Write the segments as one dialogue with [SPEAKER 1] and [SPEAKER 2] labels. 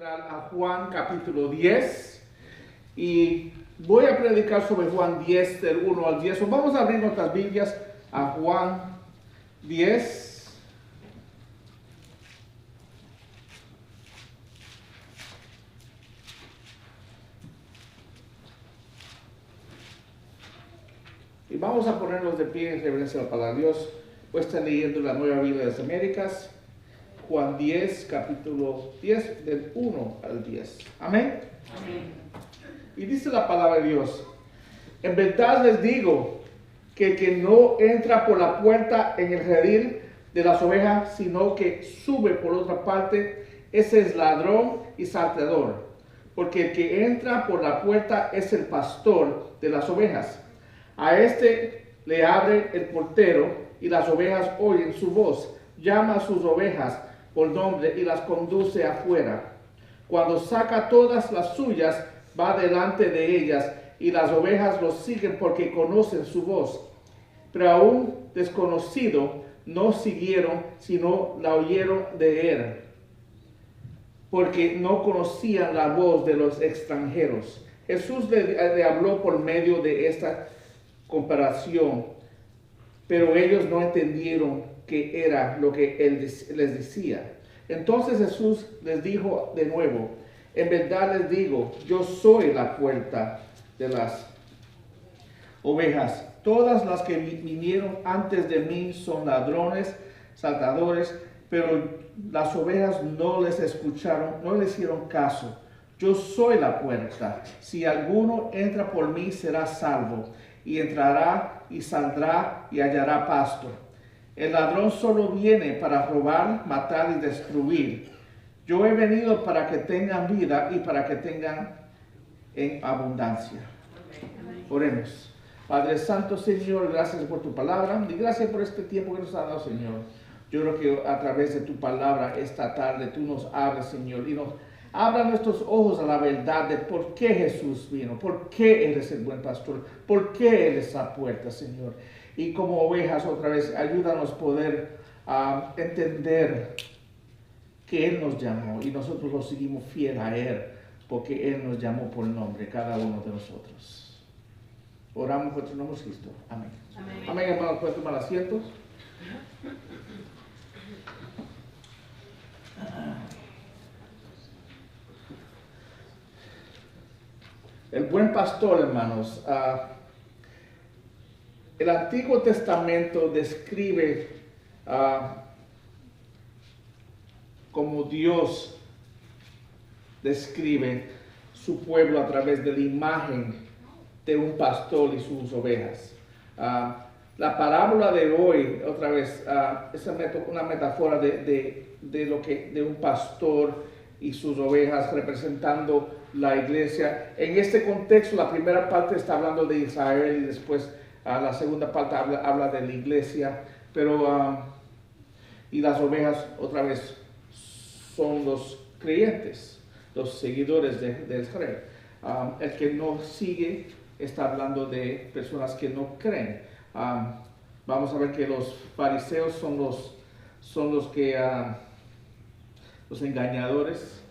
[SPEAKER 1] entrar a Juan capítulo 10 y voy a predicar sobre Juan 10 del 1 al 10. Vamos a abrir nuestras Biblias a Juan 10. Y vamos a ponernos de pie en reverencia a la palabra de Dios. Voy a estar leyendo la Nueva Biblia de las Américas. Juan 10, capítulo 10, del 1 al 10. Amén.
[SPEAKER 2] Amén.
[SPEAKER 1] Y dice la palabra de Dios: en verdad les digo que el que no entra por la puerta en el redil de las ovejas, sino que sube por otra parte, ese es ladrón y salteador. Porque el que entra por la puerta es el pastor de las ovejas. A este le abre el portero y las ovejas oyen su voz. Llama a sus ovejas por nombre y las conduce afuera. Cuando saca todas las suyas, va delante de ellas y las ovejas lo siguen porque conocen su voz. Pero a un desconocido no siguieron, sino la oyeron de él, porque no conocían la voz de los extranjeros. Jesús le habló por medio de esta comparación, pero ellos no entendieron qué era lo que él les decía. Entonces Jesús les dijo de nuevo: en verdad les digo, yo soy la puerta de las ovejas. Todas las que vinieron antes de mí son ladrones, saltadores, pero las ovejas no les escucharon, no les hicieron caso. Yo soy la puerta. Si alguno entra por mí, será salvo, y entrará y saldrá y hallará pasto. El ladrón solo viene para robar, matar y destruir. Yo he venido para que tengan vida y para que tengan en abundancia. Oremos. Padre Santo, Señor, gracias por tu palabra y gracias por este tiempo que nos ha dado, Señor. Yo creo que a través de tu palabra esta tarde tú nos hablas, Señor, y nos abra nuestros ojos a la verdad de por qué Jesús vino, por qué Él es el buen pastor, por qué Él es la puerta, Señor. Y como ovejas, otra vez, ayúdanos a poder entender que Él nos llamó y nosotros lo seguimos fiel a Él, porque Él nos llamó por nombre, cada uno de nosotros. Oramos por tu nombre, Cristo. Amén. Amén, amén, hermanos, pueden tomar asientos. El buen pastor, hermanos. El Antiguo Testamento describe como Dios describe su pueblo a través de la imagen de un pastor y sus ovejas. La parábola de hoy, otra vez, es una metáfora de un pastor y sus ovejas representando la iglesia. En este contexto, la primera parte está hablando de Israel y después la segunda parte habla de la iglesia, pero y las ovejas otra vez son los creyentes, los seguidores de Israel. El que no sigue está hablando de personas que no creen. Vamos a ver que los fariseos son los que los engañadores.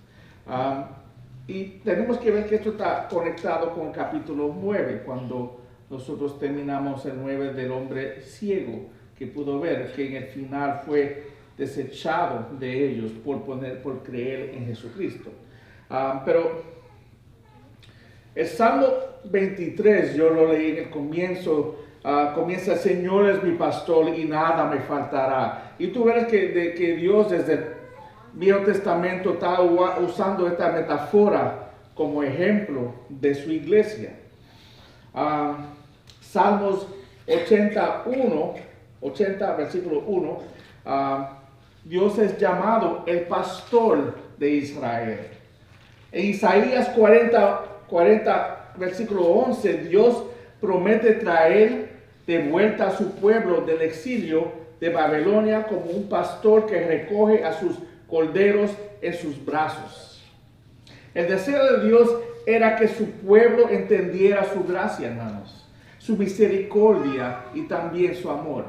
[SPEAKER 1] Y tenemos que ver que esto está conectado con el capítulo 9, cuando nosotros terminamos el 9 del hombre ciego, que pudo ver que en el final fue desechado de ellos por creer en Jesucristo. Pero el Salmo 23, yo lo leí en el comienzo, comienza: el Señor es mi pastor y nada me faltará. Y tú ves que Dios desde el Viejo Testamento está usando esta metáfora como ejemplo de su iglesia. Salmos 80, versículo 1, Dios es llamado el pastor de Israel. En Isaías 40, versículo 11, Dios promete traer de vuelta a su pueblo del exilio de Babilonia como un pastor que recoge a sus corderos en sus brazos. El deseo de Dios era que su pueblo entendiera su gracia, hermanos, su misericordia y también su amor.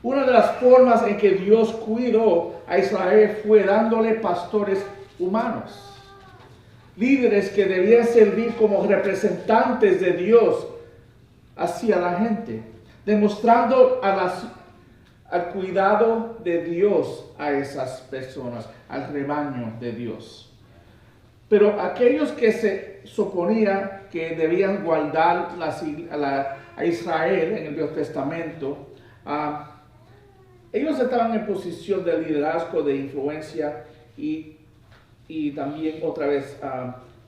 [SPEAKER 1] Una de las formas en que Dios cuidó a Israel fue dándole pastores humanos. Líderes que debían servir como representantes de Dios hacia la gente, demostrando al cuidado de Dios a esas personas, al rebaño de Dios. Pero aquellos que se suponía que debían guardar a Israel en el Nuevo Testamento, ellos estaban en posición de liderazgo, de influencia y también otra vez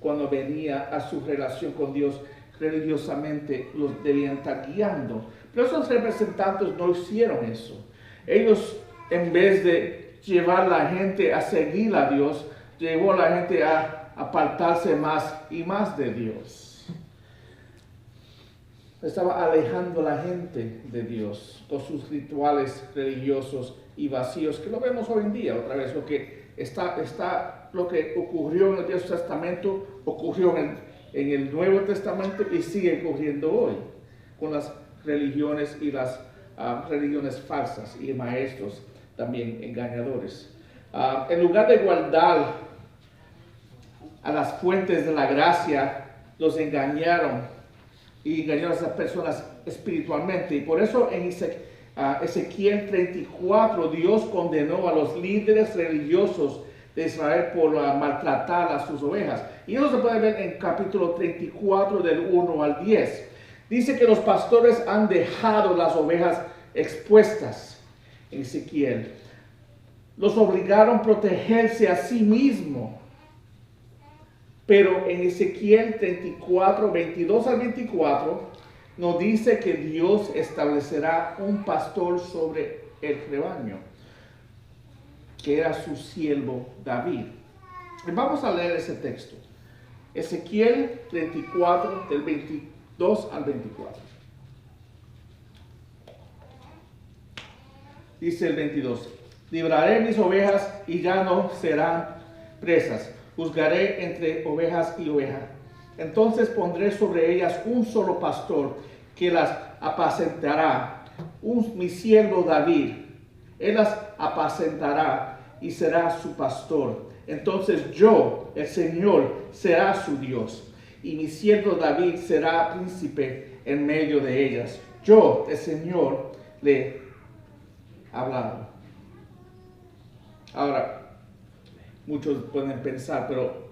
[SPEAKER 1] cuando venía a su relación con Dios religiosamente los debían estar guiando. Pero esos representantes no hicieron eso. Ellos, en vez de llevar a la gente a seguir a Dios, llevó a la gente a apartarse más y más de Dios. Estaba alejando a la gente de Dios con sus rituales religiosos y vacíos, que lo vemos hoy en día. Otra vez, lo que ocurrió en el Viejo Testamento ocurrió en el Nuevo Testamento y sigue ocurriendo hoy con las religiones y las religiones falsas y maestros también engañadores. En lugar de guardar a las fuentes de la gracia, los engañaron y engañaron a esas personas espiritualmente. Y por eso en Ezequiel 34 Dios condenó a los líderes religiosos de Israel por maltratar a sus ovejas. Y eso se puede ver en capítulo 34 del 1 al 10. Dice que los pastores han dejado las ovejas expuestas en Ezequiel. Los obligaron a protegerse a sí mismos. Pero en Ezequiel 34, 22 al 24, nos dice que Dios establecerá un pastor sobre el rebaño, que era su siervo David. Y vamos a leer ese texto. Ezequiel 34, del 22 al 24. Dice el 22, libraré mis ovejas y ya no serán presas. Juzgaré entre ovejas y ovejas. Entonces pondré sobre ellas un solo pastor que las apacentará, mi siervo David. Él las apacentará y será su pastor. Entonces yo, el Señor, será su Dios, y mi siervo David será príncipe en medio de ellas. Yo, el Señor, le he hablado. Ahora, muchos pueden pensar, pero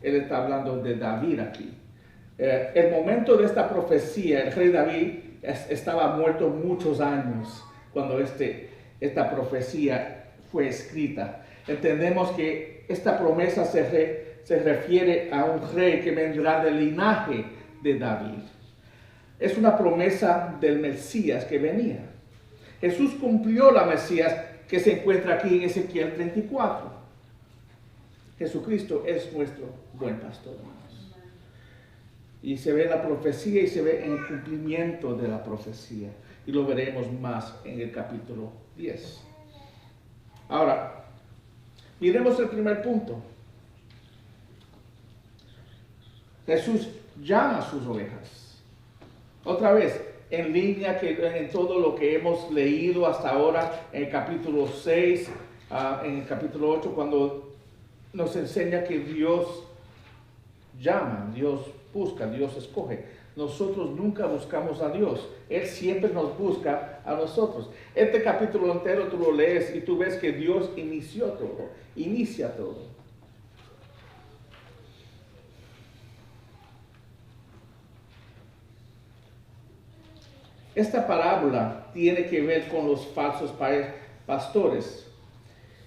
[SPEAKER 1] él está hablando de David aquí. El momento de esta profecía, el rey David estaba muerto muchos años cuando esta profecía fue escrita. Entendemos que esta promesa se refiere a un rey que vendrá del linaje de David. Es una promesa del Mesías que venía. Jesús cumplió la Mesías que se encuentra aquí en Ezequiel 34. Jesucristo es nuestro buen pastor, hermanos. Y se ve la profecía y se ve en el cumplimiento de la profecía. Y lo veremos más en el capítulo 10. Ahora, miremos el primer punto. Jesús llama a sus ovejas. Otra vez, en línea en todo lo que hemos leído hasta ahora, en el capítulo 6, en el capítulo 8, cuando nos enseña que Dios llama, Dios busca, Dios escoge. Nosotros nunca buscamos a Dios. Él siempre nos busca a nosotros. Este capítulo entero tú lo lees y tú ves que Dios inicia todo. Esta parábola tiene que ver con los falsos pastores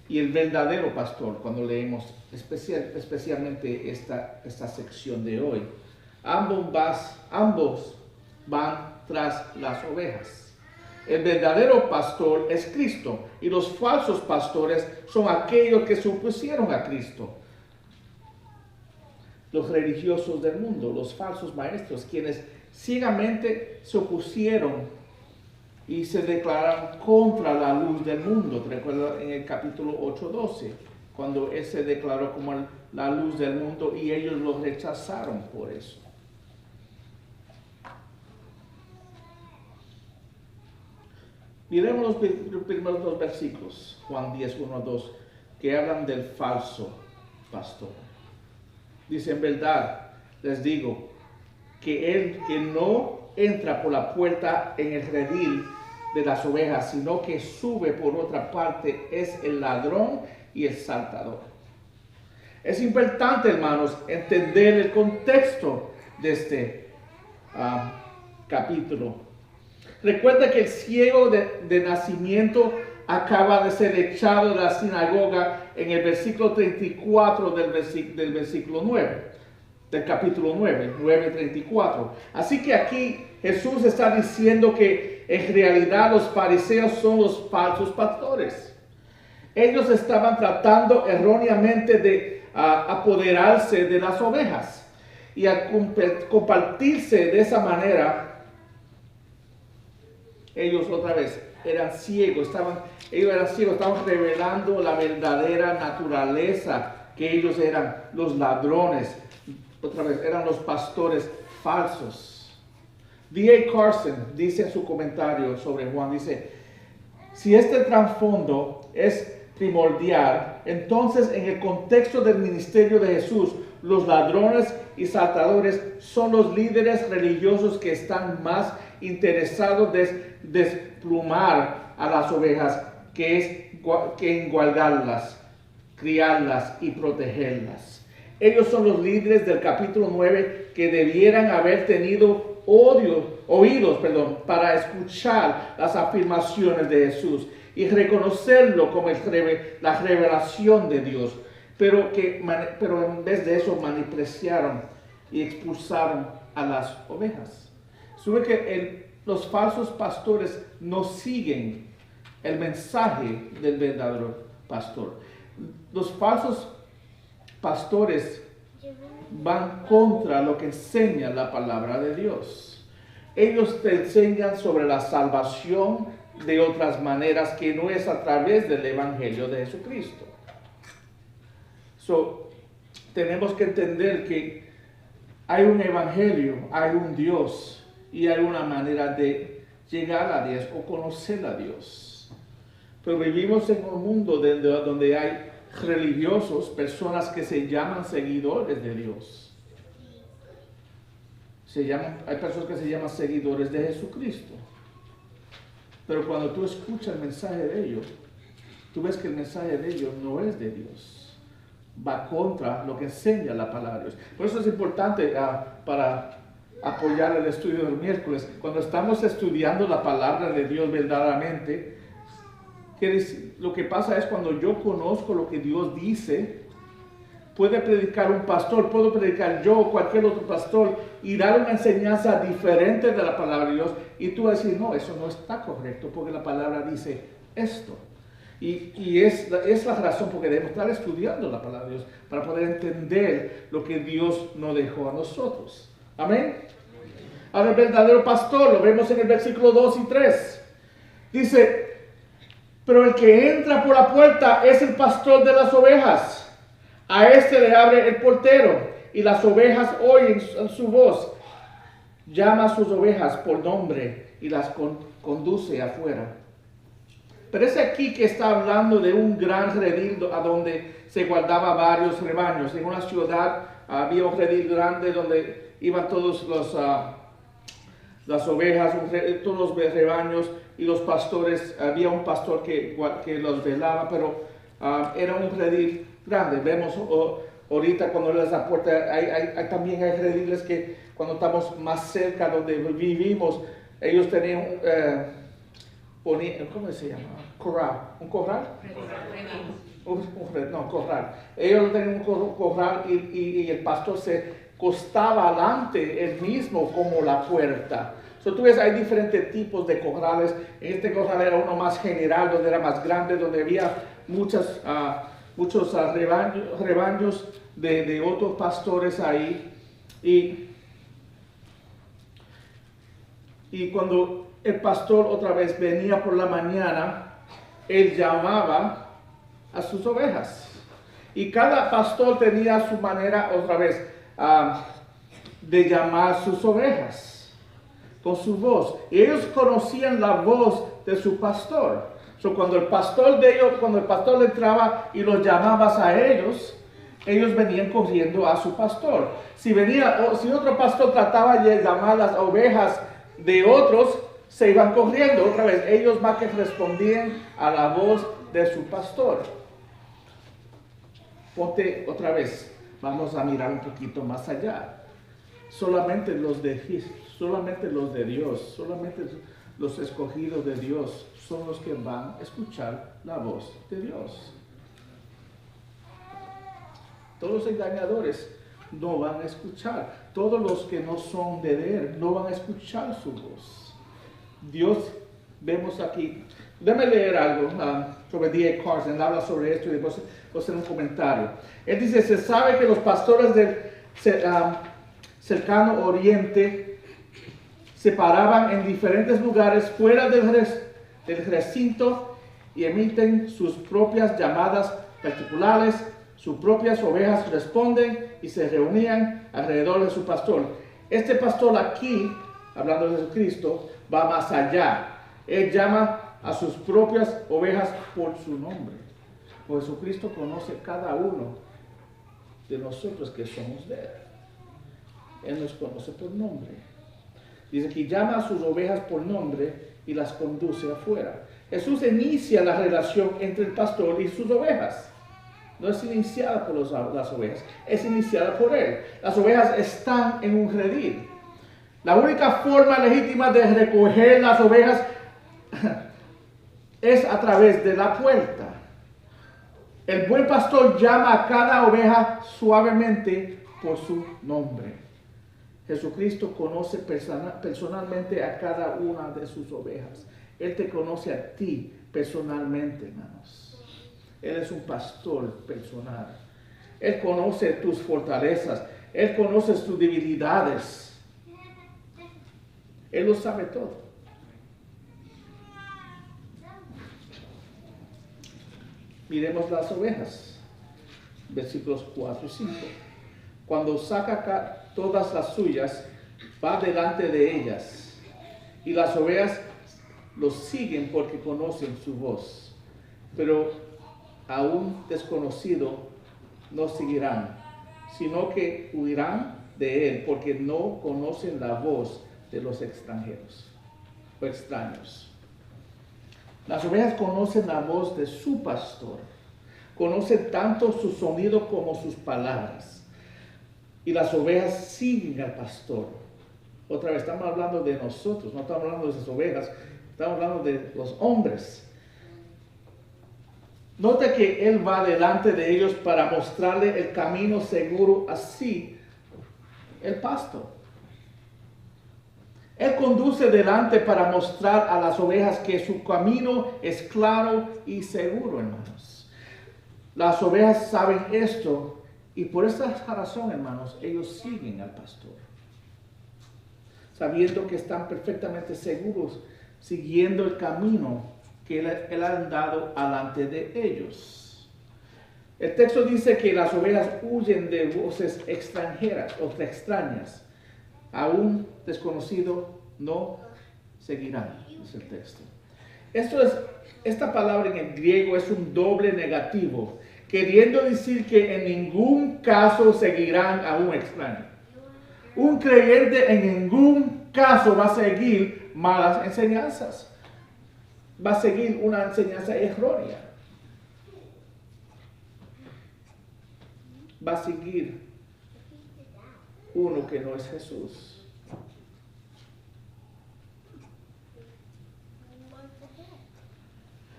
[SPEAKER 1] y el verdadero pastor, cuando leemos especialmente esta sección de hoy. Ambos van tras las ovejas. El verdadero pastor es Cristo y los falsos pastores son aquellos que se opusieron a Cristo. Los religiosos del mundo, los falsos maestros, quienes ciegamente se opusieron y se declararon contra la luz del mundo. ¿Te recuerdas en el capítulo 8:12? Cuando él se declaró como la luz del mundo y ellos lo rechazaron por eso. Miremos los primeros dos versículos, Juan 10, 1 a 2, que hablan del falso pastor. Dice, en verdad les digo que el que no entra por la puerta en el redil de las ovejas, sino que sube por otra parte, es el ladrón y el saltador. Es importante, hermanos, entender el contexto de este capítulo. Recuerda que el ciego de nacimiento acaba de ser echado de la sinagoga en el versículo 34 del versículo 9. Del capítulo 9:34. Así que aquí Jesús está diciendo que en realidad los fariseos son los falsos pastores. Ellos estaban tratando erróneamente de apoderarse de las ovejas y al compartirse de esa manera, ellos otra vez eran ciegos, estaban revelando la verdadera naturaleza, que ellos eran los ladrones. Otra vez, eran los pastores falsos. D.A. Carson dice en su comentario sobre Juan, dice, si este trasfondo es primordial, entonces en el contexto del ministerio de Jesús, los ladrones y saltadores son los líderes religiosos que están más interesados en desplumar a las ovejas que en guardarlas, criarlas y protegerlas. Ellos son los líderes del capítulo 9 que debieran haber tenido oídos para escuchar las afirmaciones de Jesús y reconocerlo como la revelación de Dios, pero en vez de eso menospreciaron y expulsaron a las ovejas. Sube que los falsos pastores no siguen el mensaje del verdadero pastor. Los falsos pastores van contra lo que enseña la palabra de Dios. Ellos te enseñan sobre la salvación de otras maneras que no es a través del Evangelio de Jesucristo. Tenemos que entender que hay un Evangelio, hay un Dios y hay una manera de llegar a Dios o conocer a Dios. Pero vivimos en un mundo donde hay religiosos, personas que se llaman seguidores de Dios. Hay personas que se llaman seguidores de Jesucristo. Pero cuando tú escuchas el mensaje de ellos, tú ves que el mensaje de ellos no es de Dios. Va contra lo que enseña la palabra de Dios. Por eso es importante para apoyar el estudio del miércoles. Cuando estamos estudiando la palabra de Dios verdaderamente, lo que pasa es cuando yo conozco lo que Dios dice, puede predicar un pastor, puedo predicar yo o cualquier otro pastor y dar una enseñanza diferente de la palabra de Dios y tú vas a decir, no, eso no está correcto porque la palabra dice esto. Y es la razón por que debemos estar estudiando la palabra de Dios para poder entender lo que Dios nos dejó a nosotros. Amén. Ahora el verdadero pastor, lo vemos en el versículo 2 y 3. Dice, pero el que entra por la puerta es el pastor de las ovejas. A este le abre el portero y las ovejas oyen su voz. Llama a sus ovejas por nombre y las conduce afuera. Pero es aquí que está hablando de un gran redil a donde se guardaba varios rebaños. En una ciudad había un redil grande donde iban todos las ovejas, todos los rebaños y los pastores. Había un pastor que los velaba, pero era un redil grande. Vemos ahorita cuando les da puerta, también hay rediles que cuando estamos más cerca donde vivimos, ellos tenían ¿cómo se llama? Corral. ¿Un corral? Corral. Ellos tenían un corral y el pastor se costaba adelante él mismo como la puerta. Tú ves, hay diferentes tipos de corrales. Este corral era uno más general, donde era más grande, donde había muchos rebaños de otros pastores ahí. Y cuando el pastor otra vez venía por la mañana, él llamaba a sus ovejas. Y cada pastor tenía su manera otra vez de llamar a sus ovejas con su voz. Y ellos conocían la voz de su pastor. Cuando el pastor entraba y los llamaba a ellos, ellos venían corriendo a su pastor. Si otro pastor trataba de llamar las ovejas de otros, se iban corriendo otra vez. Ellos más que respondían a la voz de su pastor. Ponte otra vez. Vamos a mirar un poquito más allá. Solamente los de Dios, solamente los escogidos de Dios son los que van a escuchar la voz de Dios. Todos los engañadores no van a escuchar. Todos los que no son de Él no van a escuchar su voz. Dios, vemos aquí, déjame leer algo sobre D.A. Carson. Él habla sobre esto y después voy a hacer un comentario. Él dice, se sabe que los pastores del cercano oriente se paraban en diferentes lugares fuera del recinto y emiten sus propias llamadas particulares. Sus propias ovejas responden y se reunían alrededor de su pastor. Este pastor aquí, hablando de Jesucristo, va más allá. Él llama a sus propias ovejas por su nombre. Pues Jesucristo conoce cada uno de nosotros que somos de Él. Él nos conoce por nombre. Dice que llama a sus ovejas por nombre y las conduce afuera. Jesús inicia la relación entre el pastor y sus ovejas. No es iniciada por las ovejas, es iniciada por Él. Las ovejas están en un redil. La única forma legítima de recoger las ovejas es a través de la puerta. El buen pastor llama a cada oveja suavemente por su nombre. Jesucristo conoce personalmente a cada una de sus ovejas. Él te conoce a ti personalmente, hermanos. Él es un pastor personal. Él conoce tus fortalezas. Él conoce tus debilidades. Él lo sabe todo. Miremos las ovejas. Versículos 4 y 5. Cuando saca todas las suyas, va delante de ellas. Y las ovejas los siguen porque conocen su voz. Pero a un desconocido no seguirán, sino que huirán de él, porque no conocen la voz de los extranjeros o extraños. Las ovejas conocen la voz de su pastor, conocen tanto su sonido como sus palabras, y las ovejas siguen al pastor. Otra vez, estamos hablando de nosotros, no estamos hablando de las ovejas, estamos hablando de los hombres. Nota que Él va delante de ellos para mostrarle el camino seguro, así el pasto. Él conduce delante para mostrar a las ovejas que su camino es claro y seguro, hermanos. Las ovejas saben esto y por esa razón, hermanos, ellos siguen al pastor. Sabiendo que están perfectamente seguros, siguiendo el camino que él ha andado delante de ellos. El texto dice que las ovejas huyen de voces extranjeras o extrañas. A un desconocido no seguirán, dice el texto. Esta palabra en el griego es un doble negativo, queriendo decir que en ningún caso seguirán a un extraño. Un creyente en ningún caso va a seguir malas enseñanzas. Va a seguir una enseñanza errónea. Va a seguir uno que no es Jesús.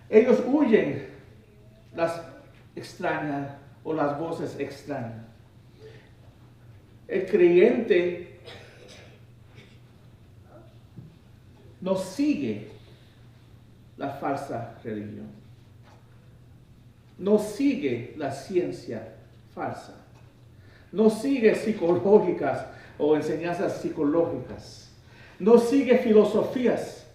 [SPEAKER 1] Ellos huyen las extrañas o las voces extrañas. El creyente no sigue la falsa religión. No sigue la ciencia falsa. No sigue psicológicas o enseñanzas psicológicas. No sigue filosofías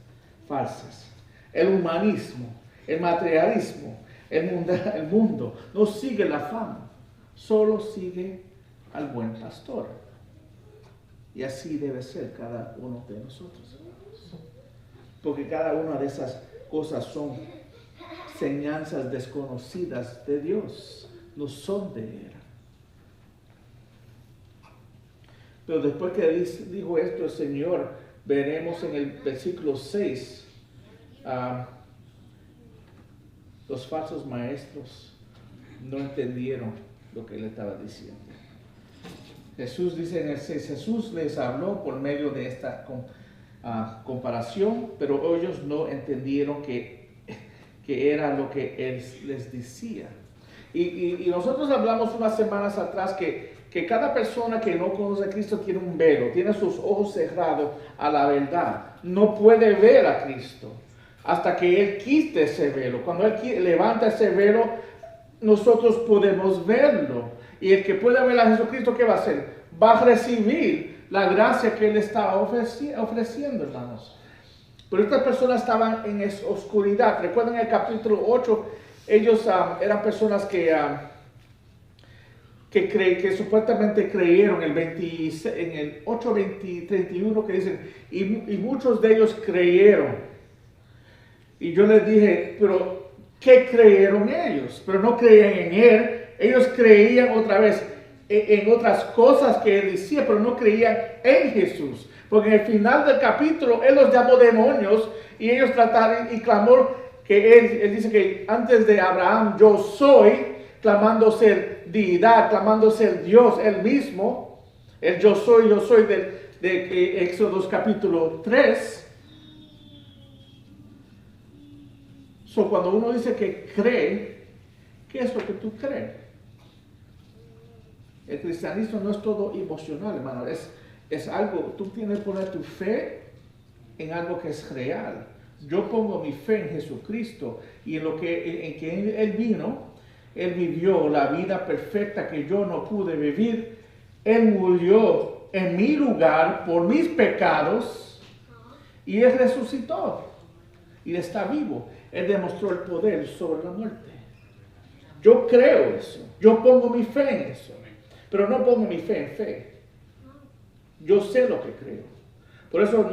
[SPEAKER 1] falsas. El humanismo, el materialismo, el mundo. No sigue la fama. Solo sigue al buen pastor. Y así debe ser cada uno de nosotros. Porque cada una de esas cosas son enseñanzas desconocidas de Dios, no son de Él. Pero después que dijo esto el Señor, veremos en el versículo 6, los falsos maestros no entendieron lo que él estaba diciendo. Jesús dice en el 6, Jesús les habló por medio de esta comparación, pero ellos no entendieron que era lo que él les decía. Y nosotros hablamos unas semanas atrás que cada persona que no conoce a Cristo tiene un velo, tiene sus ojos cerrados a la verdad. No puede ver a Cristo hasta que Él quite ese velo. Cuando Él levanta ese velo, nosotros podemos verlo. Y el que puede ver a Jesucristo, ¿qué va a hacer? Va a recibir la gracia que Él está ofreciendo, hermanos. Pero estas personas estaban en oscuridad. Recuerden el capítulo 8, ellos eran personas que supuestamente creyeron en el 8:31 que dicen, y muchos de ellos creyeron. Y yo les dije, pero ¿qué creyeron ellos? Pero no creían en Él. Ellos creían otra vez en otras cosas que Él decía, pero no creían en Jesús. Porque en el final del capítulo, Él los llamó demonios y ellos trataron y clamó que Él dice que antes de Abraham yo soy, clamando ser deidad, clamando ser Dios, Él mismo. El yo soy de Éxodo capítulo 3. Cuando uno dice que cree, ¿qué es lo que tú crees? El cristianismo no es todo emocional, hermano. Es algo, tú tienes que poner tu fe en algo que es real. Yo pongo mi fe en Jesucristo y en que Él vino. Él vivió la vida perfecta que yo no pude vivir. Él murió en mi lugar por mis pecados y Él resucitó. Y está vivo. Él demostró el poder sobre la muerte. Yo creo eso. Yo pongo mi fe en eso. Pero no pongo mi fe en fe. Yo sé lo que creo. Por eso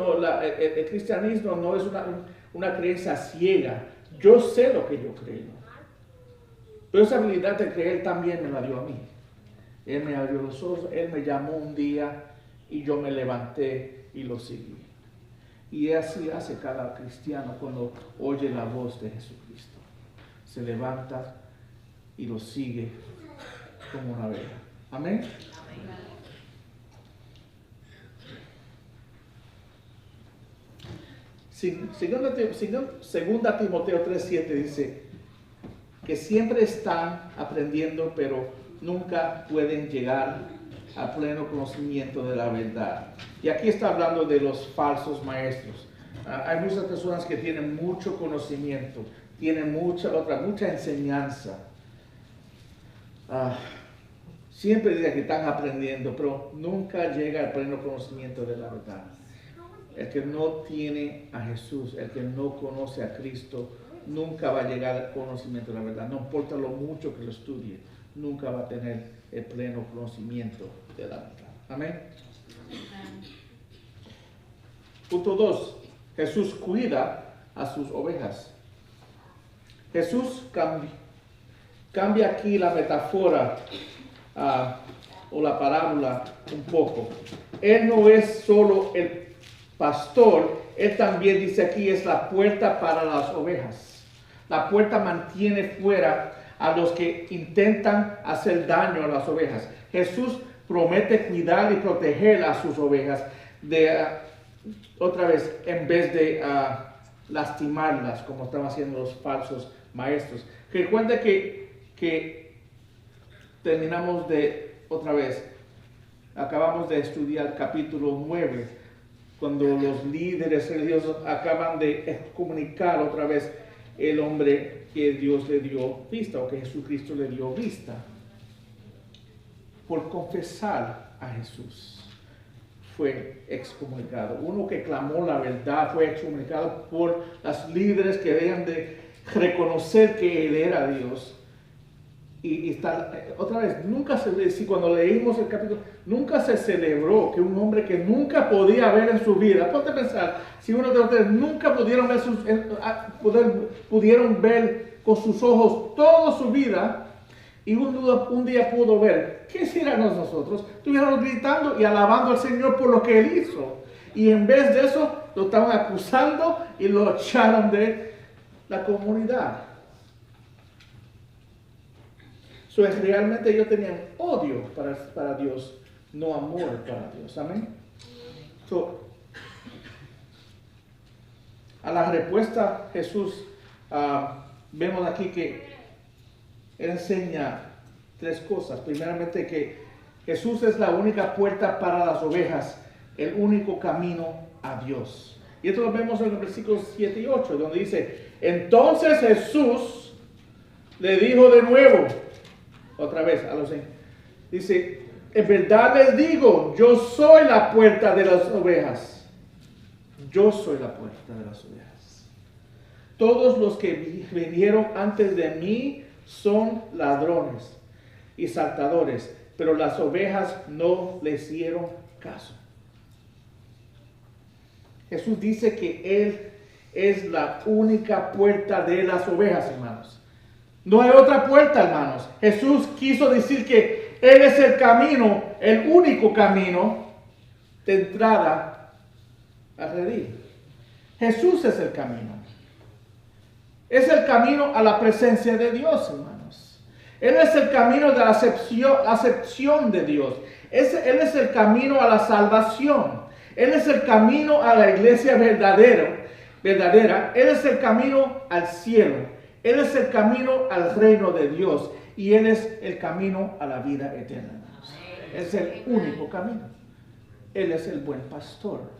[SPEAKER 1] el cristianismo no es una creencia ciega. Yo sé lo que yo creo. Pero esa habilidad de creer también me la dio a mí. Él me abrió los ojos, Él me llamó un día y yo me levanté y lo seguí. Y así hace cada cristiano cuando oye la voz de Jesucristo. Se levanta y lo sigue como una oveja. Amén. Segunda Timoteo 3:7 dice que siempre están aprendiendo, pero nunca pueden llegar al pleno conocimiento de la verdad. Y aquí está hablando de los falsos maestros. Hay muchas personas que tienen mucho conocimiento, tienen mucha enseñanza. Siempre dicen que están aprendiendo, pero nunca llega al pleno conocimiento de la verdad. El que no tiene a Jesús, el que no conoce a Cristo, nunca va a llegar al conocimiento de la verdad. No importa lo mucho que lo estudie, nunca va a tener el pleno conocimiento de la verdad. Amén. Punto 2. Jesús cuida a sus ovejas. Jesús cambia aquí la metáfora o la parábola un poco. Él no es solo el pastor, Él también dice aquí es la puerta para las ovejas. La puerta mantiene fuera a los que intentan hacer daño a las ovejas. Jesús promete cuidar y proteger a sus ovejas otra vez, en vez de lastimarlas como están haciendo los falsos maestros. Recuerda que terminamos acabamos de estudiar capítulo 9, cuando los líderes religiosos acaban de comunicar otra vez el hombre que Dios le dio vista, o que Jesucristo le dio vista, por confesar a Jesús, fue excomunicado. Uno que clamó la verdad fue excomunicado por los líderes que debían de reconocer que Él era Dios. Y otra vez, cuando leímos el capítulo, nunca se celebró que un hombre que nunca podía ver en su vida, ponte a pensar, si uno de ustedes nunca pudieron ver con sus ojos toda su vida, Y un día pudo ver, ¿qué hiciéramos nosotros? Estuviéramos gritando y alabando al Señor por lo que Él hizo. Y en vez de eso, lo estaban acusando y lo echaron de la comunidad. Realmente ellos tenían odio para Dios, no amor para Dios. Amén. A la respuesta Jesús, vemos aquí que Él enseña tres cosas. Primeramente, que Jesús es la única puerta para las ovejas, el único camino a Dios. Y esto lo vemos en los versículos 7 y 8, donde dice: entonces Jesús le dijo de nuevo, otra vez a los dice: en verdad les digo, yo soy la puerta de las ovejas. Yo soy la puerta de las ovejas. Todos los que vinieron antes de mí son ladrones y saltadores, pero las ovejas no le hicieron caso. Jesús dice que Él es la única puerta de las ovejas, hermanos. No hay otra puerta, hermanos. Jesús quiso decir que Él es el camino, el único camino de entrada al redil. Jesús es el camino. Es el camino a la presencia de Dios, hermanos. Él es el camino de la acepción de Dios. Él es el camino a la salvación. Él es el camino a la iglesia verdadera. Él es el camino al cielo. Él es el camino al reino de Dios. Y Él es el camino a la vida eterna, hermanos. Es el único camino. Él es el buen pastor.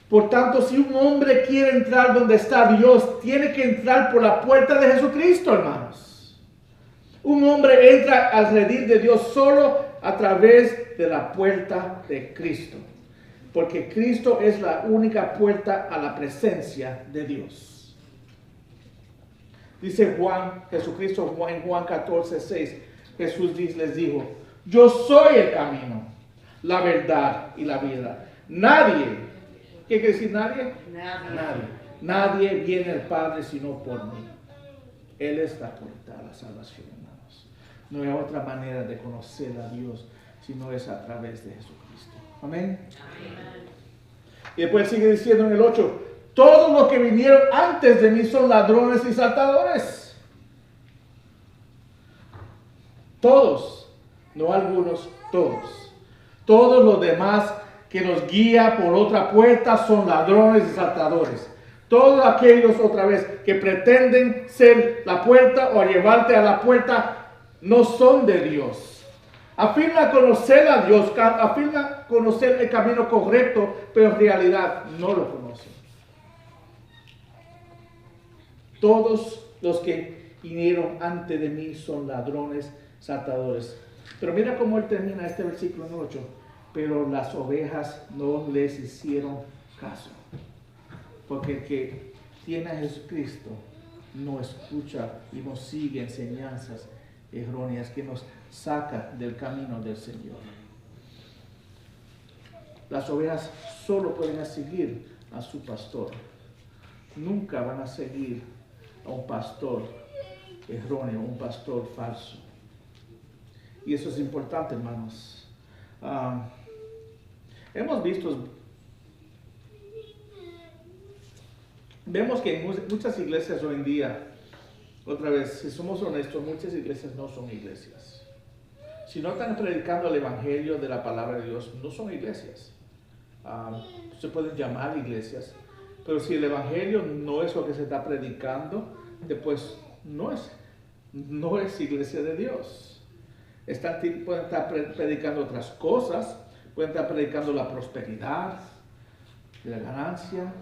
[SPEAKER 1] Por tanto, si un hombre quiere entrar donde está Dios, tiene que entrar por la puerta de Jesucristo, hermanos. Un hombre entra al redil de Dios solo a través de la puerta de Cristo. Porque Cristo es la única puerta a la presencia de Dios. Dice Jesucristo en Juan 14:6, Jesús les dijo: yo soy el camino, la verdad y la vida. Nadie, ¿qué quiere decir nadie? Nadie viene al Padre sino por mí. Él es la puerta a la salvación, hermanos. No hay otra manera de conocer a Dios sino es a través de Jesucristo. Amén. Y después sigue diciendo en el 8: todos los que vinieron antes de mí son ladrones y saltadores. Todos, no algunos, todos. Todos los demás que nos guía por otra puerta son ladrones y saltadores. Todos aquellos, otra vez, que pretenden ser la puerta o llevarte a la puerta, no son de Dios. Afirma conocer a Dios, afirma conocer el camino correcto, pero en realidad no lo conocen. Todos los que vinieron antes de mí son ladrones, saltadores. Pero mira cómo él termina este versículo en 8. Pero las ovejas no les hicieron caso. Porque el que tiene a Jesucristo no escucha y no sigue enseñanzas erróneas que nos saca del camino del Señor. Las ovejas solo pueden seguir a su pastor. Nunca van a seguir a un pastor erróneo, un pastor falso. Y eso es importante, hermanos. Vemos que en muchas iglesias hoy en día, otra vez, si somos honestos, muchas iglesias no son iglesias. Si no están predicando el evangelio de la palabra de Dios, no son iglesias. Se pueden llamar iglesias, pero si el evangelio no es lo que se está predicando, después no es iglesia de Dios. Pueden estar predicando otras cosas, pueden estar predicando la prosperidad, la ganancia,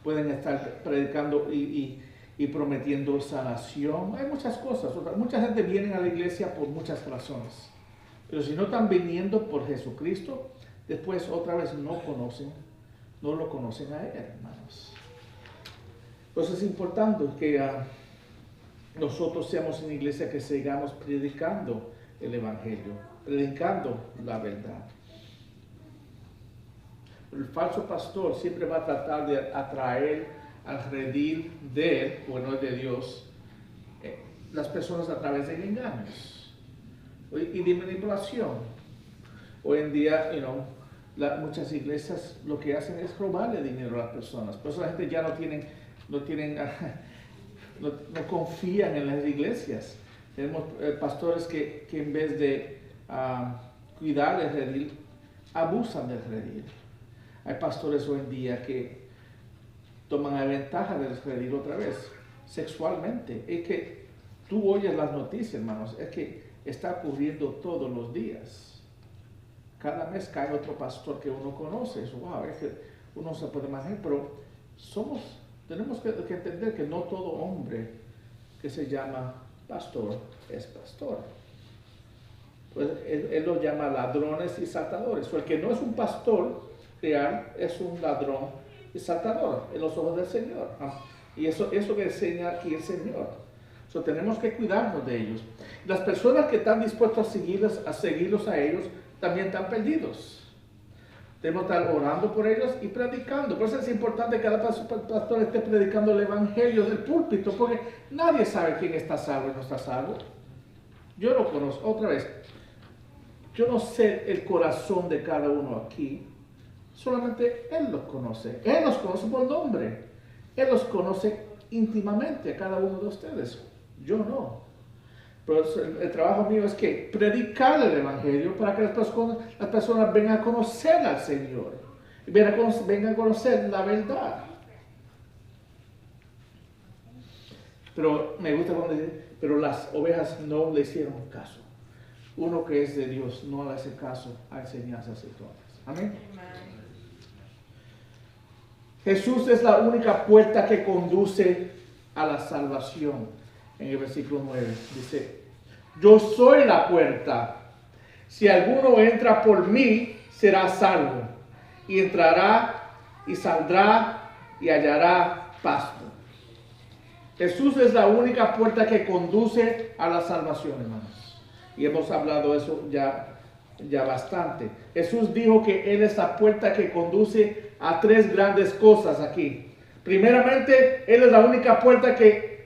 [SPEAKER 1] pueden estar predicando y prometiendo sanación. Hay muchas cosas. Mucha gente viene a la iglesia por muchas razones. Pero si no están viniendo por Jesucristo, después otra vez no lo conocen a Él, hermanos. Entonces es importante que nosotros seamos una iglesia que sigamos predicando el evangelio, predicando la verdad. El falso pastor siempre va a tratar de atraer al redil de él, bueno, de Dios, las personas a través de engaños y de manipulación. Hoy en día, muchas iglesias lo que hacen es robarle dinero a las personas. Por eso la gente ya no confían en las iglesias. Tenemos pastores que en vez de cuidar del redil, abusan del redil. Hay pastores hoy en día que toman ventaja del redil otra vez, sexualmente. Es que tú oyes las noticias, hermanos, es que está ocurriendo todos los días. Cada mes cae otro pastor que uno conoce. Eso, wow, es que uno se puede imaginar, pero tenemos que entender que no todo hombre que se llama pastor es pastor. Pues él los llama ladrones y saltadores. O el que no es un pastor real es un ladrón y saltador en los ojos del Señor. Y eso que enseña aquí el Señor. Tenemos que cuidarnos de ellos. Las personas que están dispuestas a seguirlos a ellos también están perdidos. Debemos estar orando por ellos y predicando. Por eso es importante que cada pastor esté predicando el evangelio del púlpito, porque nadie sabe quién está salvo y no está salvo. Yo lo conozco. Otra vez, yo no sé el corazón de cada uno aquí. Solamente Él los conoce. Él los conoce por nombre. Él los conoce íntimamente a cada uno de ustedes. Yo no. Pero el trabajo mío es que predicar el evangelio para que las personas vengan a conocer al Señor. Y vengan a conocer la verdad. Pero me gusta cuando dice, pero las ovejas no le hicieron caso. Uno que es de Dios no le hace caso a enseñanzas y todas. Amén. Jesús es la única puerta que conduce a la salvación. En el versículo 9 dice, yo soy la puerta. Si alguno entra por mí, será salvo. Y entrará y saldrá y hallará pasto. Jesús es la única puerta que conduce a la salvación, hermanos. Y hemos hablado de eso ya bastante. Jesús dijo que Él es la puerta que conduce a tres grandes cosas aquí. Primeramente, Él es la única puerta que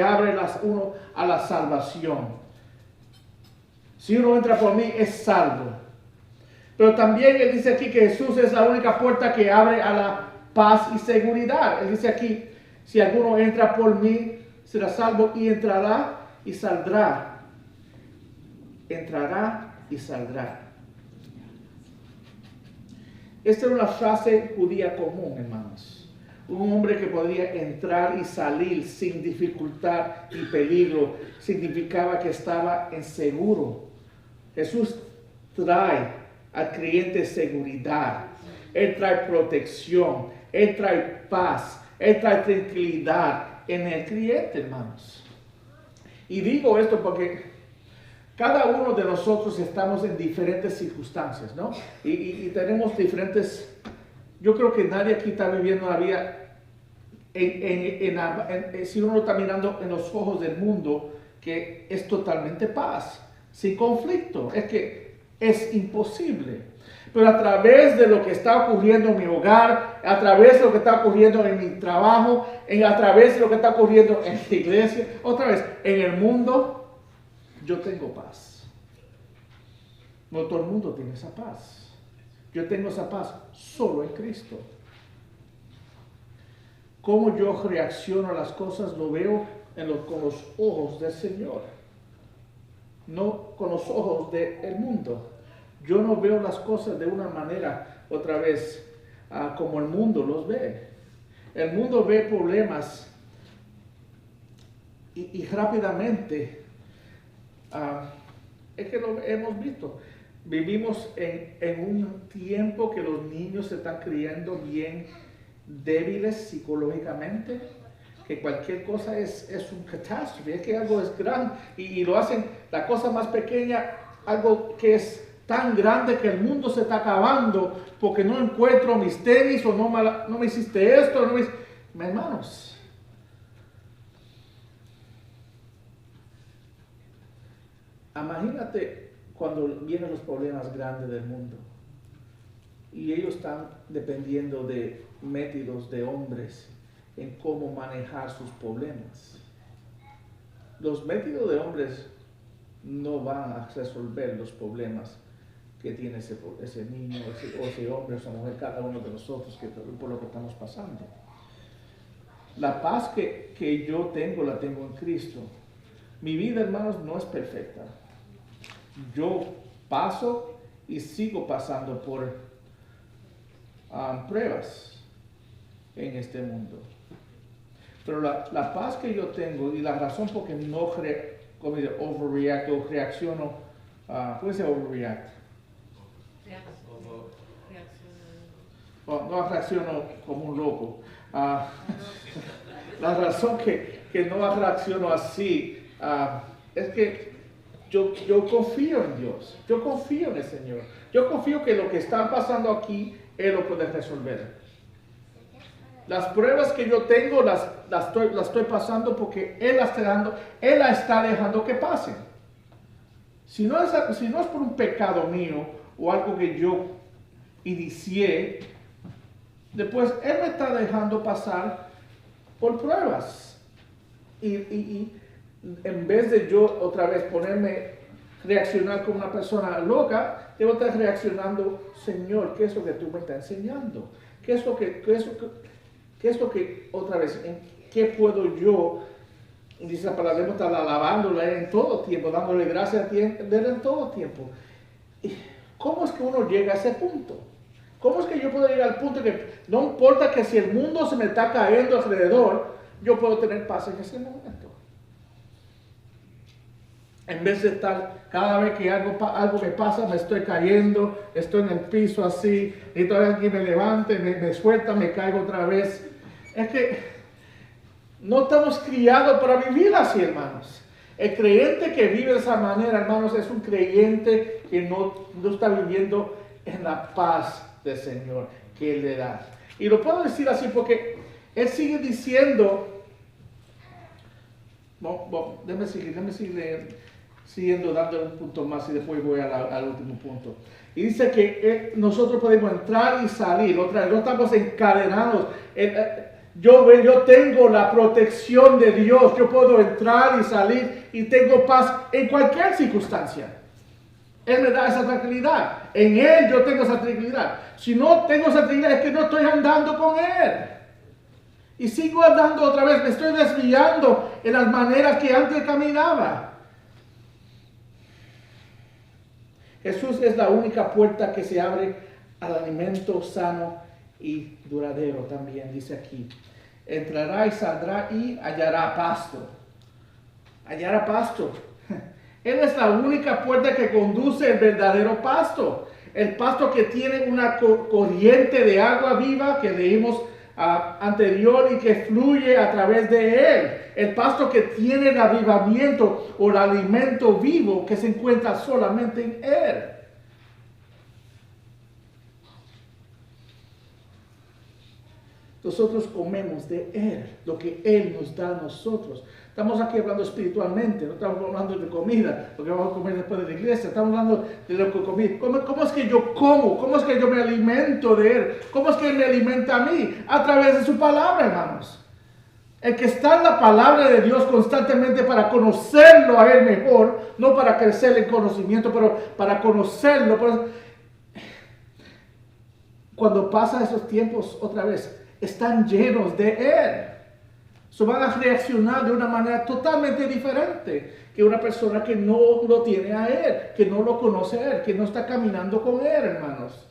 [SPEAKER 1] abre uno a la salvación. Si uno entra por mí, es salvo. Pero también Él dice aquí que Jesús es la única puerta que abre a la paz y seguridad. Él dice aquí, si alguno entra por mí, será salvo y entrará y saldrá. Entrará y saldrá. Esta era una frase judía común, hermanos. Un hombre que podía entrar y salir sin dificultad y peligro significaba que estaba en seguro. Jesús trae al creyente seguridad. Él trae protección. Él trae paz. Él trae tranquilidad en el creyente, hermanos. Y digo esto porque cada uno de nosotros estamos en diferentes circunstancias, ¿no? Y tenemos diferentes. Yo creo que nadie aquí está viviendo la vida si uno lo está mirando en los ojos del mundo, que es totalmente paz, sin conflicto. Es que es imposible. Pero a través de lo que está ocurriendo en mi hogar, a través de lo que está ocurriendo en mi trabajo, a través de lo que está ocurriendo en la iglesia, otra vez, en el mundo, yo tengo paz. No todo el mundo tiene esa paz. Yo tengo esa paz solo en Cristo. Cómo yo reacciono a las cosas lo veo con los ojos del Señor, no con los ojos del mundo. Yo no veo las cosas de una manera, otra vez, como el mundo los ve. El mundo ve problemas y rápidamente, es que lo hemos visto. Vivimos en un tiempo que los niños se están criando bien débiles psicológicamente, que cualquier cosa es un catástrofe, es que algo es grande y lo hacen la cosa más pequeña, algo que es tan grande que el mundo se está acabando porque no encuentro mis tenis o no me hiciste esto, mis hermanos. Imagínate cuando vienen los problemas grandes del mundo y ellos están dependiendo de métodos de hombres en cómo manejar sus problemas. los métodos de hombres no van a resolver los problemas que tiene ese niño, ese hombre, esa mujer, cada uno de nosotros por lo que estamos pasando. La paz que yo tengo, la tengo en Cristo. Mi vida, hermanos, no es perfecta. Yo paso y sigo pasando por pruebas en este mundo. Pero la paz que yo tengo y la razón por que no overreact o reacciono, ¿cómo se dice overreact? No reacciono como un loco. La razón que no reacciono así es que yo confío en Dios, yo confío en el Señor, yo confío que lo que está pasando aquí, Él lo puede resolver. Las pruebas que yo tengo las estoy pasando porque Él la está dejando que pasen. Si no es por un pecado mío o algo que yo inicié, después Él me está dejando pasar por pruebas. Y en vez de yo otra vez reaccionar como una persona loca, debo estar reaccionando, Señor, ¿qué es lo que tú me estás enseñando? ¿Qué es lo que otra vez, en qué puedo yo, dice la palabra, debemos estar alabándole en todo tiempo, dándole gracias a Él en todo tiempo? ¿Cómo es que uno llega a ese punto? ¿Cómo es que yo puedo llegar al punto que no importa que si el mundo se me está cayendo alrededor, yo puedo tener paz en ese momento? En vez de estar, cada vez que algo me pasa, me estoy cayendo, estoy en el piso así, y todavía alguien me levante, me suelta, me caigo otra vez. Es que no estamos criados para vivir así, hermanos. El creyente que vive de esa manera, hermanos, es un creyente que no está viviendo en la paz del Señor que Él le da. Y lo puedo decir así porque Él sigue diciendo, déjame seguir siguiendo dando un punto más y después voy al último punto. Y dice que nosotros podemos entrar y salir, otra vez, no estamos encadenados. Yo tengo la protección de Dios, yo puedo entrar y salir y tengo paz en cualquier circunstancia. Él me da esa tranquilidad. En Él yo tengo esa tranquilidad. Si no tengo esa tranquilidad es que no estoy andando con Él. Y sigo andando otra vez, me estoy desviando en las maneras que antes caminaba. Jesús es la única puerta que se abre al alimento sano y duradero también, dice aquí. Entrará y saldrá y hallará pasto. Hallará pasto. Él es la única puerta que conduce el verdadero pasto. El pasto que tiene una corriente de agua viva que leímos anterior y que fluye a través de Él. El pasto que tiene el avivamiento o el alimento vivo que se encuentra solamente en Él. Nosotros comemos de Él, lo que Él nos da a nosotros. Estamos aquí hablando espiritualmente, no estamos hablando de comida, lo que vamos a comer después de la iglesia. Estamos hablando de lo que comí. ¿Cómo es que yo como? ¿Cómo es que yo me alimento de Él? ¿Cómo es que Él me alimenta a mí? A través de su palabra, hermanos. El que está en la palabra de Dios constantemente para conocerlo a Él mejor, no para crecer en conocimiento, pero para conocerlo. Cuando pasan esos tiempos otra vez, están llenos de Él. Van a reaccionar de una manera totalmente diferente que una persona que no lo tiene a Él, que no lo conoce a Él, que no está caminando con Él, hermanos.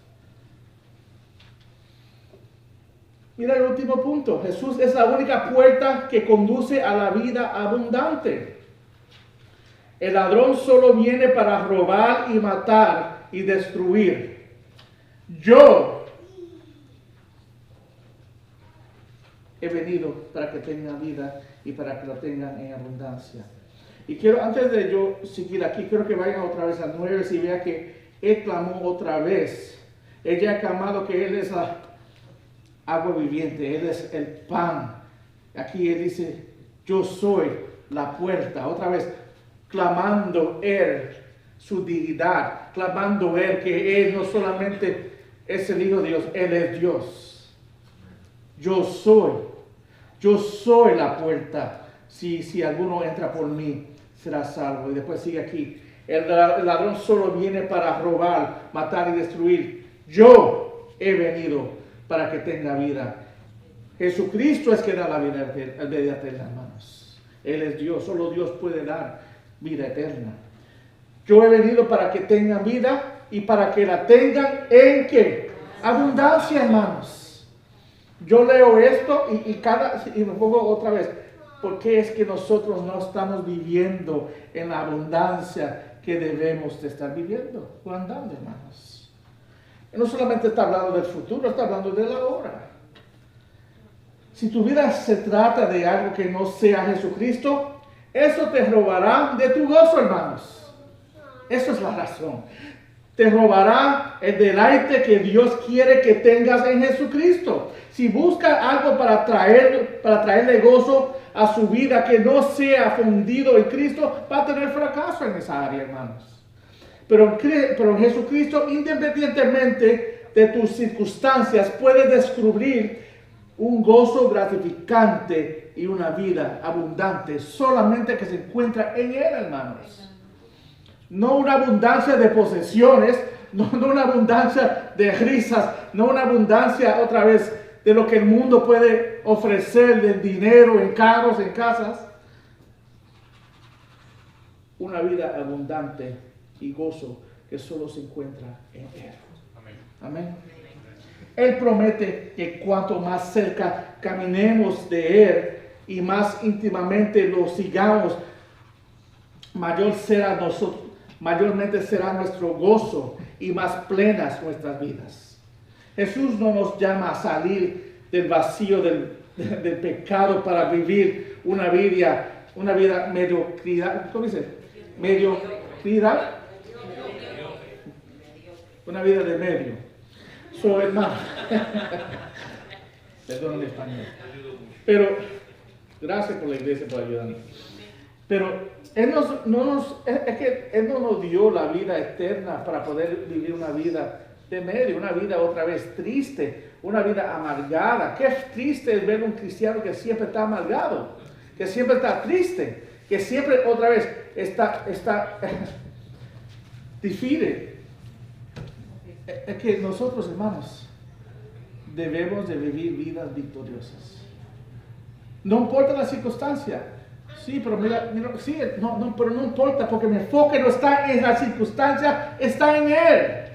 [SPEAKER 1] Mira el último punto. Jesús es la única puerta que conduce a la vida abundante. El ladrón solo viene para robar y matar y destruir. Yo he venido para que tengan vida y para que la tengan en abundancia. Y quiero, antes de yo seguir aquí, quiero que vayan otra vez a 9 y vean que Él clamó otra vez. Él ya ha clamado que Él es la agua viviente, Él es el pan. Aquí Él dice, yo soy la puerta. Otra vez, clamando Él su dignidad, clamando Él que Él no solamente es el Hijo de Dios, Él es Dios. Yo soy la puerta. si alguno entra por mí, será salvo. Y después sigue aquí. El ladrón solo viene para robar, matar y destruir. Yo he venido para que tenga vida. Jesucristo es que da la vida eterna, hermanos. Él es Dios, solo Dios puede dar vida eterna. Yo he venido para que tengan vida y para que la tengan en ¿qué? Abundancia, hermanos. Yo leo esto y me pongo otra vez. ¿Por qué es que nosotros no estamos viviendo en la abundancia que debemos de estar viviendo o andando, hermanos? Y no solamente está hablando del futuro, está hablando de la hora. Si tu vida se trata de algo que no sea Jesucristo, eso te robará de tu gozo, hermanos. Esa es la razón. Te robará el deleite que Dios quiere que tengas en Jesucristo. Si busca algo para traerle gozo a su vida que no sea fundido en Cristo, va a tener fracaso en esa área, hermanos. Pero en Jesucristo, independientemente de tus circunstancias, puedes descubrir un gozo gratificante y una vida abundante solamente que se encuentra en Él, hermanos. No una abundancia de posesiones, no una abundancia de risas, no una abundancia otra vez de lo que el mundo puede ofrecer, de dinero, en carros, en casas. Una vida abundante y gozo que solo se encuentra en Él. Amén. Amén. Él promete que cuanto más cerca caminemos de Él y más íntimamente lo sigamos, mayormente será nuestro gozo y más plenas nuestras vidas. Jesús no nos llama a salir del vacío del pecado para vivir una vida mediocridad. ¿Cómo dice? Mediocridad. Una vida de medio. Hermano, perdón el español, pero gracias por la iglesia por ayudarnos. Pero Él no nos dio la vida eterna para poder vivir una vida de medio, una vida otra vez triste, una vida amargada. Qué triste es ver un cristiano que siempre está amargado, que siempre está triste, que siempre otra vez está difícil. Es que nosotros, hermanos, debemos de vivir vidas victoriosas. No importa la circunstancia. Sí, pero sí, pero no importa, porque mi enfoque no está en la circunstancia, está en Él.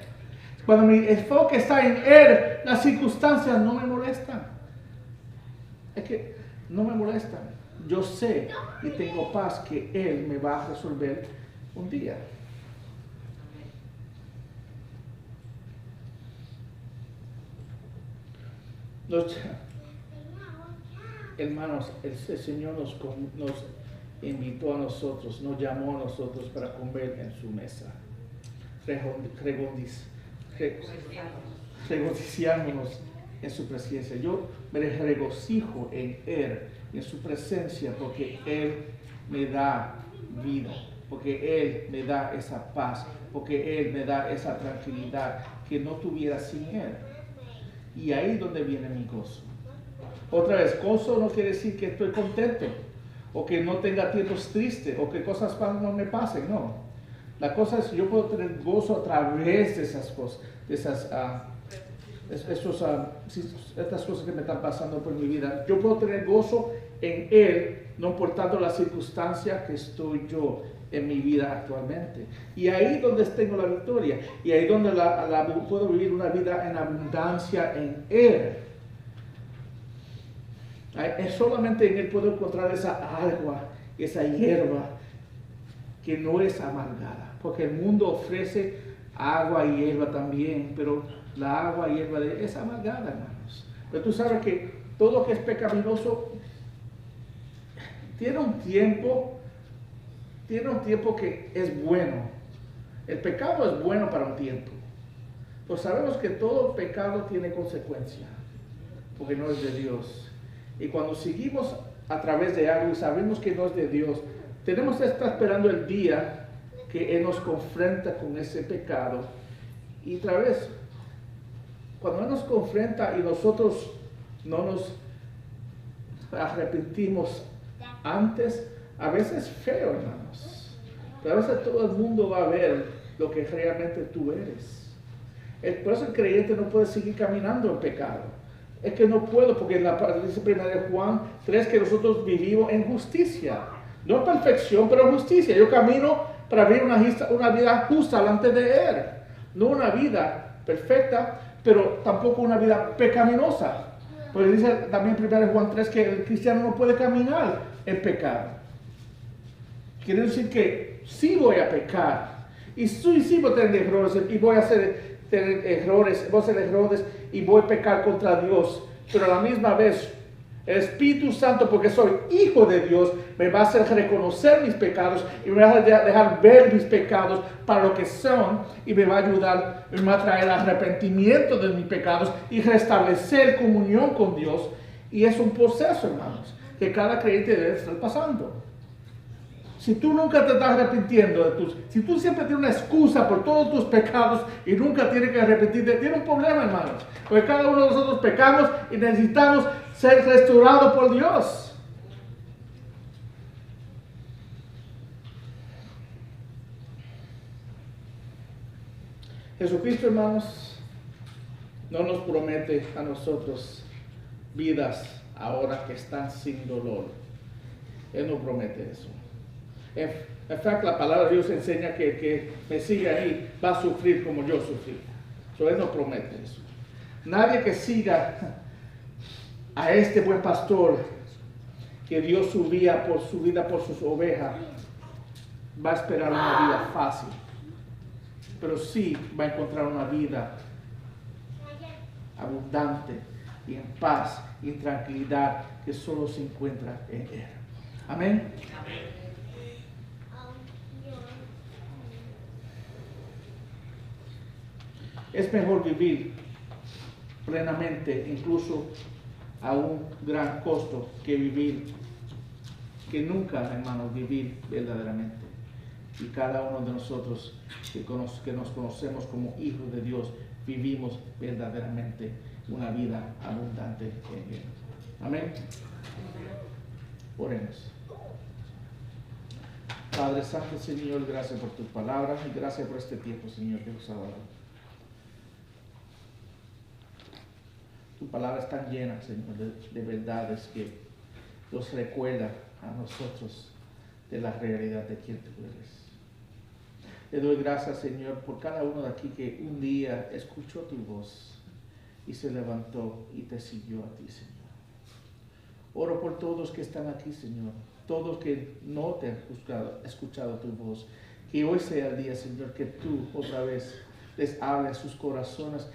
[SPEAKER 1] Cuando mi enfoque está en Él, las circunstancias no me molestan. Es que no me molestan. Yo sé y tengo paz que Él me va a resolver un día. Hermanos, el Señor nos invitó a nosotros, nos llamó a nosotros para comer en su mesa, regocijándonos en su presencia. Yo me regocijo en Él, en su presencia, porque Él me da vida, porque Él me da esa paz, porque Él me da esa tranquilidad que no tuviera sin Él. Y ahí es donde viene mi gozo. Otra vez, gozo no quiere decir que estoy contento, o que no tenga tiempos tristes, o que cosas no me pasen, no. La cosa es que yo puedo tener gozo a través de esas cosas, estas cosas que me están pasando por mi vida. Yo puedo tener gozo en Él, no importando la circunstancia que estoy yo en mi vida actualmente. Y ahí es donde tengo la victoria. Y ahí es donde puedo vivir una vida en abundancia en Él. Es solamente en Él puedo encontrar esa agua, esa hierba que no es amargada. Porque el mundo ofrece agua y hierba también, pero la agua y hierba es amargada, hermanos. Pero tú sabes que todo lo que es pecaminoso tiene un tiempo que es bueno. El pecado es bueno para un tiempo. Pues sabemos que todo pecado tiene consecuencia, porque no es de Dios. Y cuando seguimos a través de algo y sabemos que no es de Dios, tenemos que estar esperando el día que Él nos confronta con ese pecado. Y otra vez, cuando Él nos confronta y nosotros no nos arrepentimos antes, a veces feo, hermanos, pero a veces todo el mundo va a ver lo que realmente tú eres. Por eso el creyente no puede seguir caminando en pecado. Es que no puedo, porque dice 1 Juan 3 que nosotros vivimos en justicia. No en perfección, pero en justicia. Yo camino para vivir una vida justa delante de Él. No una vida perfecta, pero tampoco una vida pecaminosa. Porque dice también 1 Juan 3 que el cristiano no puede caminar en pecado. Quiere decir que sí voy a pecar. Y sí voy a tener errores. Y voy a tener errores. Voy a hacer errores y voy a pecar contra Dios. Pero a la misma vez, el Espíritu Santo, porque soy hijo de Dios, me va a hacer reconocer mis pecados y me va a dejar ver mis pecados para lo que son y me va a ayudar, me va a traer arrepentimiento de mis pecados y restablecer comunión con Dios. Y es un proceso, hermanos, que cada creyente debe estar pasando. Si tú nunca te estás arrepintiendo si tú siempre tienes una excusa por todos tus pecados y nunca tienes que arrepentirte, tienes un problema, hermanos. Porque cada uno de nosotros pecamos y necesitamos ser restaurados por Dios. Jesucristo, hermanos, no nos promete a nosotros vidas ahora que están sin dolor. Él no promete eso. En fact, la palabra de Dios enseña que el que me sigue ahí va a sufrir como yo sufrí. Él no promete eso. Nadie que siga a este buen pastor que dio su vida por sus ovejas va a esperar una vida fácil. Pero sí va a encontrar una vida abundante y en paz y en tranquilidad que solo se encuentra en Él. Amén. Amén. Es mejor vivir plenamente, incluso a un gran costo, que nunca, hermanos, vivir verdaderamente. Y cada uno de nosotros que nos conocemos como hijos de Dios, vivimos verdaderamente una vida abundante en Él. Amén. Oremos. Padre Santo, Señor, gracias por tus palabras y gracias por este tiempo, Señor, que nos ha dado. Tu palabra es tan llena, Señor, de verdades que nos recuerda a nosotros de la realidad de quien tú eres. Te doy gracias, Señor, por cada uno de aquí que un día escuchó tu voz y se levantó y te siguió a ti, Señor. Oro por todos que están aquí, Señor, todos que no te han escuchado tu voz, que hoy sea el día, Señor, que tú otra vez les hables sus corazones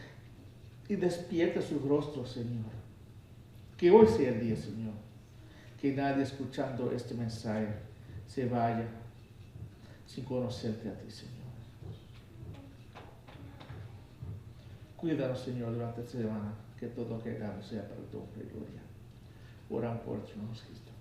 [SPEAKER 1] y despierta sus rostros, Señor. Que hoy sea el día, Señor, que nadie escuchando este mensaje se vaya sin conocerte a ti, Señor. Cuídanos, Señor, durante esta semana, que todo lo que hagamos sea para tu gloria. Oramos por Dios Cristo.